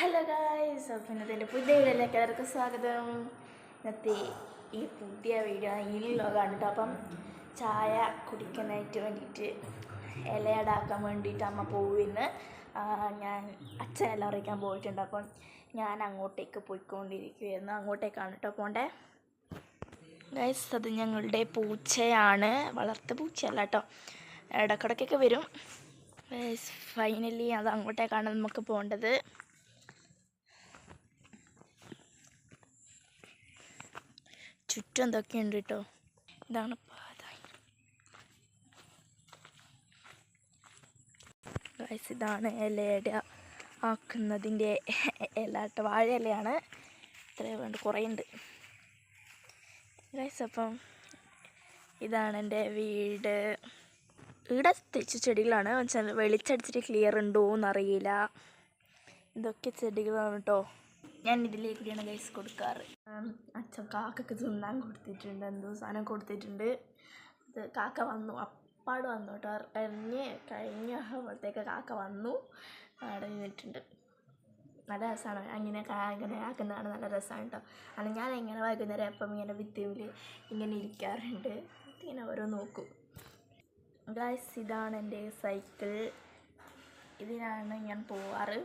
Hello guys, അപ്പോൾ ഇന്നത്തെ പുതിയ വീഡിയോയിലേക്ക് എല്ലാവർക്കും സ്വാഗതം. ഇന്നത്തെ ഈ പുതിയ വീഡിയോ ഈവനിങ് വ്ലോഗാണ് കേട്ടോ. അപ്പം ചായ കുടിക്കാനായിട്ട് വേണ്ടിയിട്ട് ഇലയടാക്കാൻ വേണ്ടിയിട്ട് അമ്മ പോവുമെന്ന് ഞാൻ അച്ഛനെല്ലാം അറിയിക്കാൻ പോയിട്ടുണ്ട്. അപ്പം ഞാൻ അങ്ങോട്ടേക്ക് പോയിക്കൊണ്ടിരിക്കുകയായിരുന്നു. അങ്ങോട്ടേക്കാണ് കേട്ടോ പോണ്ടേ. ഗായ്സ്, അത് ഞങ്ങളുടെ പൂച്ചയാണ്, വളർത്ത പൂച്ചയല്ല കേട്ടോ, ഇടക്കിടക്കൊക്കെ വരും. ഫൈനലി അത് അങ്ങോട്ടേക്കാണ് നമുക്ക് പോകേണ്ടത്. ചുറ്റും എന്തൊക്കെയുണ്ട് കേട്ടോ. ഇതാണ് പാത. ഗൈസ്, ഇതാണ് ഇലയട ആക്കുന്നതിൻ്റെ ഇല കേട്ടോ. വാഴ ഇലയാണ്. ഇത്രയും വേണ്ട, കുറേ ഉണ്ട് ഗൈസ്. അപ്പം ഇതാണ് എൻ്റെ വീട്. ഇവിടെ തെച്ച് ചെടികളാണ്. വെളിച്ചടിച്ചിട്ട് ക്ലിയർ ഉണ്ടോ എന്നറിയില്ല. ഇതൊക്കെ ചെടികളാണ് കേട്ടോ. ഞാൻ ഇതിലേക്കൂടിയാണ് ഗൈസ് കൊടുക്കാറ്. അച്ഛൻ കാക്കക്ക് തിന്നാൻ കൊടുത്തിട്ടുണ്ട്, എന്തോ സാധനം കൊടുത്തിട്ടുണ്ട്. ഇത് കാക്ക വന്നു, അപ്പാട് വന്നു കേട്ടോ. കഴിഞ്ഞപ്പോഴത്തേക്ക് കാക്ക വന്നു, അവിടെ നിന്നിട്ടുണ്ട്. നല്ല രസമാണ് അങ്ങനെ ആക്കുന്നതാണ്, നല്ല രസമാണ് കേട്ടോ. അല്ല, ഞാൻ ഇങ്ങനെ വൈകുന്നേരം എപ്പം ഇങ്ങനെ ഭിത്തിയിൽ ഇങ്ങനെ ഇരിക്കാറുണ്ട്, ഇങ്ങനെ ഓരോ നോക്കും ഗൈസ്. ഇതാണ് എൻ്റെ സൈക്കിൾ, ഇതിനാണ് ഞാൻ പോവാറ്.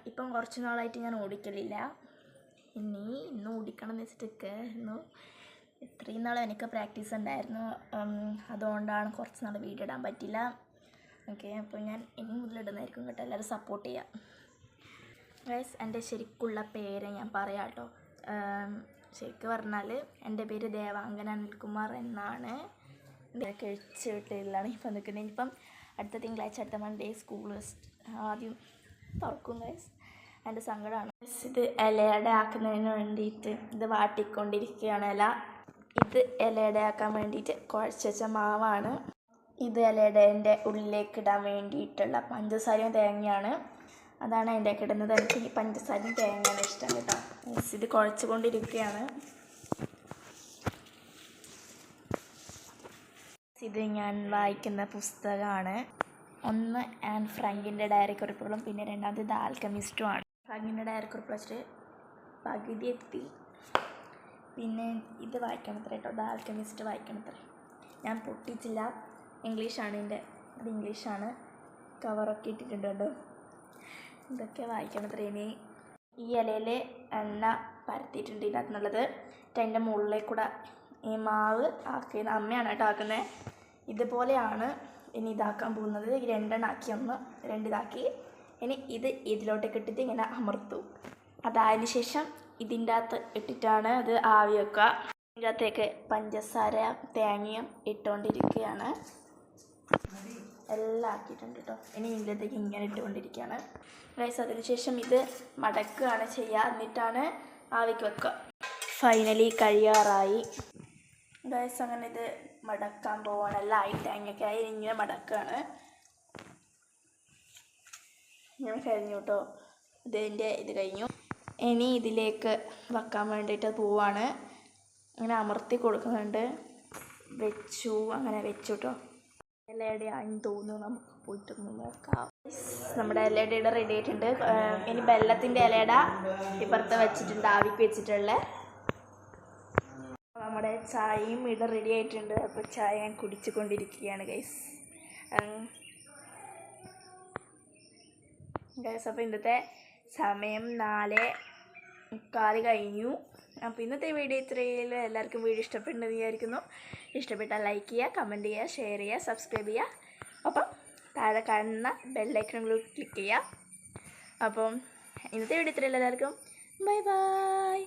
ഇപ്പം കുറച്ച് നാളായിട്ട് ഞാൻ ഓടിക്കലില്ല. ഇന്ന് ഓടിക്കണം എന്ന് വെച്ചിട്ടൊക്കെയായിരുന്നു. ഇത്രയും നാൾ എനിക്ക് പ്രാക്ടീസ് ഉണ്ടായിരുന്നു, അതുകൊണ്ടാണ് കുറച്ച് നാൾ വീഡിയോ ഇടാൻ പറ്റില്ല. ഓക്കെ, അപ്പോൾ ഞാൻ ഇനി മുതലിടുന്നതായിരിക്കും കേട്ടോ. എല്ലാവരും സപ്പോർട്ട് ചെയ്യാം ഗൈസ്. എൻ്റെ ശരിക്കുള്ള പേര് ഞാൻ പറയാം കേട്ടോ. ശരിക്കും പറഞ്ഞാൽ എൻ്റെ പേര് ദേവാംഗന അനിൽകുമാർ എന്നാണ്. കഴിച്ച് വീട്ടിലാണ് ഇപ്പം നിൽക്കുന്നത്. ഇപ്പം അടുത്ത തിങ്കളാഴ്ച, അടുത്ത മൺഡേ സ്കൂൾ ആദ്യം തുറക്കും ഗൈസ്. എൻ്റെ സങ്കടമാണ്. ഇത് ഇലയട ആക്കുന്നതിന് വേണ്ടിയിട്ട് ഇത് വാട്ടിക്കൊണ്ടിരിക്കുകയാണ് ഇല. ഇത് ഇലയട ആക്കാൻ വേണ്ടിയിട്ട് കുഴച്ച് വെച്ച മാവാണ്. ഇത് ഇലയടേൻ്റെ ഉള്ളിലേക്ക് ഇടാൻ വേണ്ടിയിട്ടുള്ള പഞ്ചസാരയും തേങ്ങയാണ്. അതാണ് അതിൻ്റെ ഇടുന്നത്. എനിക്ക് ഈ പഞ്ചസാരയും തേങ്ങയാണ് ഇഷ്ടം കേട്ടോ. ഇത് കുഴച്ചുകൊണ്ടിരിക്കുകയാണ്. ഇത് ഞാൻ വായിക്കുന്ന പുസ്തകമാണ്. ഒന്ന് ആൻ ഫ്രാങ്കിൻ്റെ ഡയറി കുറിപ്പുകളും, പിന്നെ രണ്ടാമത് ദ ആൽക്കമിസ്റ്റുമാണ്. ഫ്രാങ്കിൻ്റെ ഡയറി കുറിപ്പ് വെച്ചിട്ട് പകുതി എത്തി. പിന്നെ ഇത് വായിക്കണത്ര കേട്ടോ, ദ ആൽക്കമിസ്റ്റ് വായിക്കണത്ര. ഞാൻ പൊട്ടിച്ചില്ല, ഇംഗ്ലീഷാണ് അത് ഇംഗ്ലീഷാണ്. കവറൊക്കെ ഇട്ടിട്ടുണ്ട് കേട്ടോ. ഇതൊക്കെ വായിക്കണത്ര. ഇനി ഈ ഇലയിൽ എണ്ണ പരത്തിയിട്ടുണ്ട് ഇതിനകത്തുള്ളത്. അതിൻ്റെ മുകളിലേക്കൂടെ ഈ മാവ് ആക്കുന്നത് അമ്മയാണ് കേട്ടോ ആക്കുന്നത്. ഇതുപോലെയാണ് ഇനി ഇതാക്കാൻ പോകുന്നത്. ഈ രണ്ടെണ്ണാക്കി, രണ്ടിതാക്കി. ഇനി ഇതിലോട്ടേക്ക് ഇട്ടിട്ട് ഇങ്ങനെ അമർത്തും. അതായതിനു ശേഷം ഇതിൻ്റെ അകത്ത് ഇട്ടിട്ടാണ് ഇത് ആവി വെക്കുക. ഇതിൻ്റെ അകത്തേക്ക് പഞ്ചസാര തേങ്ങയും ഇട്ടുകൊണ്ടിരിക്കുകയാണ്. എല്ലാം ആക്കിയിട്ടുണ്ട് കേട്ടോ. ഇനി ഇതിൻ്റെ അകത്തേക്ക് ഇങ്ങനെ ഇട്ടുകൊണ്ടിരിക്കുകയാണ് ഗൈസ്. അതിന് ശേഷം ഇത് മടക്കുകയാണ് ചെയ്യുക, എന്നിട്ടാണ് ആവിക്ക് വെക്കുക. ഫൈനലി കഴിയാറായി ഗൈസ്. അങ്ങനെ ഇത് മടക്കാൻ പോവാണ്. എല്ലാം ആയി, തേങ്ങയൊക്കെ ആയി. ഇങ്ങനെ മടക്കുകയാണ്. ഇങ്ങനെ കഴിഞ്ഞു കേട്ടോ. ഇത് കഴിഞ്ഞു. ഇനി ഇതിലേക്ക് വെക്കാൻ വേണ്ടിയിട്ട് പോവാണ്. ഇങ്ങനെ അമർത്തി കൊടുക്കുന്നുണ്ട്. വെച്ചു, അങ്ങനെ വെച്ചു കേട്ടോ. ഇലയുടെ ആണെന്ന് തോന്നുന്നു. നമുക്ക് പോയിട്ടൊന്ന് നോക്കാം. നമ്മുടെ ഇലയുടെ റെഡി ആയിട്ടുണ്ട്. ഇനി വെള്ളത്തിൻ്റെ ഇലയുടെ ഇപ്പുറത്ത് വെച്ചിട്ടുണ്ട്, ആവിക്ക് വെച്ചിട്ടുള്ള. നമ്മുടെ ചായയും ഇവിടെ റെഡി ആയിട്ടുണ്ട്. അപ്പോൾ ചായ ഞാൻ കുടിച്ചു കൊണ്ടിരിക്കുകയാണ് ഗൈസ്. അപ്പോൾ ഇന്നത്തെ സമയം 4:15 കഴിഞ്ഞു. അപ്പോൾ ഇന്നത്തെ വീഡിയോ ഇത്രയും. എല്ലാവർക്കും വീഡിയോ ഇഷ്ടപ്പെടുന്നത് വിചാരിക്കുന്നു. ഇഷ്ടപ്പെട്ടാൽ ലൈക്ക് ചെയ്യുക, കമൻറ്റ് ചെയ്യുക, ഷെയർ ചെയ്യുക, സബ്സ്ക്രൈബ് ചെയ്യുക. അപ്പം താഴെ കാണുന്ന ബെല്ലൈക്കണുകൾ ക്ലിക്ക് ചെയ്യുക. അപ്പം ഇന്നത്തെ വീഡിയോ ഇത്രയും. എല്ലാവർക്കും ബൈ ബൈ.